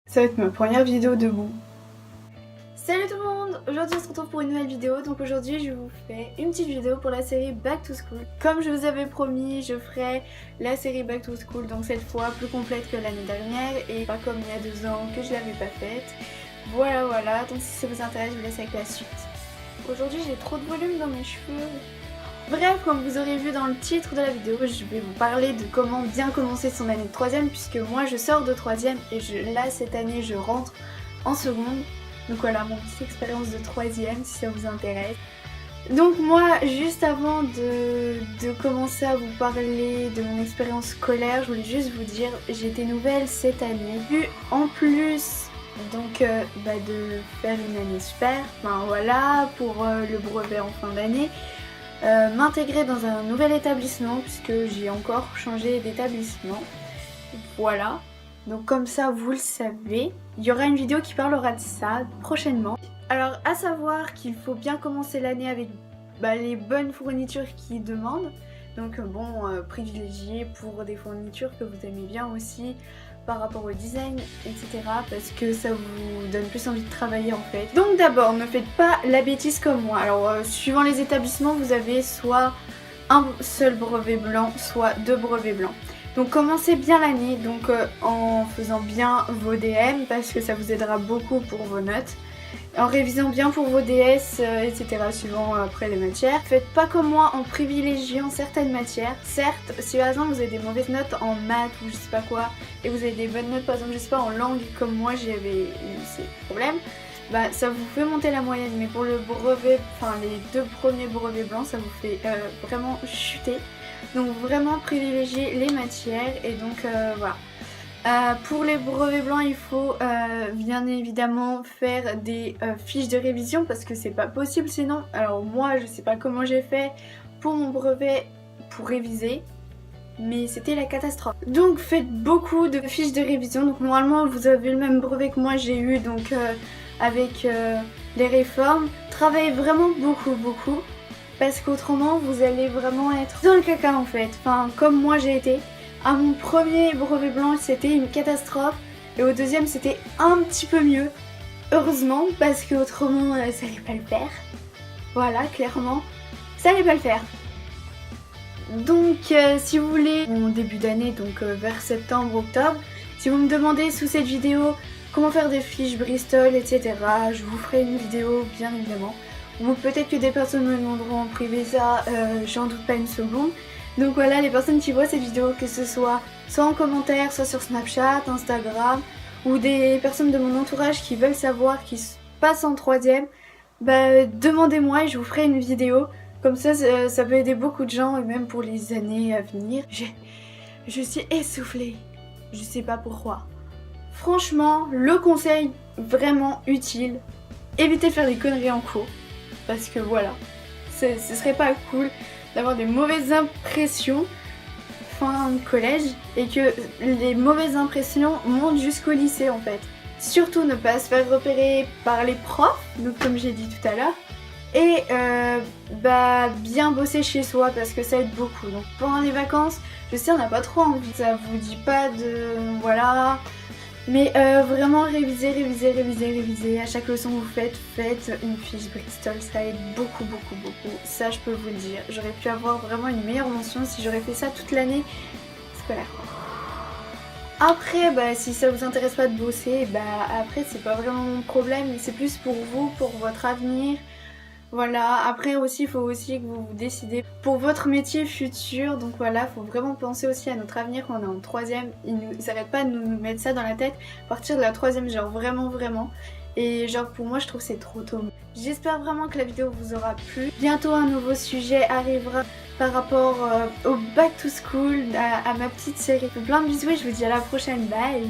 Ça va être ma première vidéo debout. Salut tout le monde! Aujourd'hui on se retrouve pour une nouvelle vidéo. Donc aujourd'hui je vous fais une petite vidéo pour la série Back to School. Comme je vous avais promis, je ferai la série Back to School, donc cette fois plus complète que l'année dernière et pas comme il y a 2 ans que je l'avais pas faite. Voilà, donc si ça vous intéresse, je vous laisse avec la suite. Aujourd'hui j'ai trop de volume dans mes cheveux. Bref, comme vous aurez vu dans le titre de la vidéo, je vais vous parler de comment bien commencer son année de 3ème, puisque moi je sors de 3ème et là cette année je rentre en seconde. Donc voilà mon petite expérience de 3ème si ça vous intéresse. Donc moi, juste avant de commencer à vous parler de mon expérience scolaire, je voulais juste vous dire, j'ai été nouvelle cette année. En plus donc de faire une année super, enfin voilà, pour le brevet en fin d'année. M'intégrer dans un nouvel établissement puisque j'ai encore changé d'établissement. Voilà, donc comme ça vous le savez. Il y aura une vidéo qui parlera de ça prochainement. Alors à savoir qu'il faut bien commencer l'année avec les bonnes fournitures qu'ils demandent. Donc privilégier pour des fournitures que vous aimez bien aussi par rapport au design, etc. Parce que ça vous donne plus envie de travailler en fait. Donc d'abord, ne faites pas la bêtise comme moi. Alors suivant les établissements, vous avez soit un seul brevet blanc, soit 2 brevets blancs. Donc commencez bien l'année en faisant bien vos DM parce que ça vous aidera beaucoup pour vos notes. En révisant bien pour vos DS, etc. suivant après les matières. Faites pas comme moi en privilégiant certaines matières. Certes, si par exemple vous avez des mauvaises notes en maths ou je sais pas quoi, et vous avez des bonnes notes par exemple je sais pas en langue comme moi j'avais eu ces problèmes, ça vous fait monter la moyenne. Mais pour le brevet, enfin les 2 premiers brevets blancs, ça vous fait vraiment chuter. Donc vraiment privilégier les matières et donc voilà. Pour les brevets blancs, il faut bien évidemment faire des fiches de révision parce que c'est pas possible sinon. Alors moi je sais pas comment j'ai fait pour mon brevet pour réviser, mais c'était la catastrophe. Donc faites beaucoup de fiches de révision. Donc normalement vous avez le même brevet que moi j'ai eu donc avec les réformes. Travaillez vraiment beaucoup parce qu'autrement vous allez vraiment être dans le caca en fait. Enfin comme moi j'ai été. À mon premier brevet blanc c'était une catastrophe et au deuxième c'était un petit peu mieux, heureusement, parce que autrement ça allait pas le faire. Voilà, clairement ça allait pas le faire. Donc si vous voulez, en début d'année, donc vers septembre, octobre, si vous me demandez sous cette vidéo comment faire des fiches Bristol, etc., je vous ferai une vidéo bien évidemment. Ou peut-être que des personnes me demanderont en privé ça, j'en doute pas une seconde. Donc voilà, les personnes qui voient cette vidéo, que ce soit en commentaire, soit sur Snapchat, Instagram, ou des personnes de mon entourage qui veulent savoir, qui passent en 3ème, demandez-moi et je vous ferai une vidéo. Comme ça, ça peut aider beaucoup de gens et même pour les années à venir. Je suis essoufflée, je sais pas pourquoi. Franchement, le conseil vraiment utile, évitez de faire des conneries en cours. Parce que voilà, ce serait pas cool d'avoir des mauvaises impressions fin collège et que les mauvaises impressions montent jusqu'au lycée en fait. Surtout ne pas se faire repérer par les profs, donc comme j'ai dit tout à l'heure, et bien bosser chez soi parce que ça aide beaucoup. Donc pendant les vacances, je sais on n'a pas trop envie, ça vous dit pas de voilà. Mais vraiment réviser. À chaque leçon que vous faites une fiche Bristol, ça aide beaucoup. Ça je peux vous le dire. J'aurais pu avoir vraiment une meilleure mention si j'aurais fait ça toute l'année scolaire. Après, si ça vous intéresse pas de bosser, après c'est pas vraiment mon problème, mais c'est plus pour vous, pour votre avenir. Voilà, après aussi il faut aussi que vous vous décidez pour votre métier futur, donc voilà, faut vraiment penser aussi à notre avenir quand on est en 3ème, ils n'arrêtent pas de nous mettre ça dans la tête à partir de la 3ème, genre vraiment, et genre pour moi je trouve c'est trop tôt. J'espère vraiment que la vidéo vous aura plu, bientôt un nouveau sujet arrivera par rapport au back to school, à ma petite série. Plein de bisous et je vous dis à la prochaine, bye.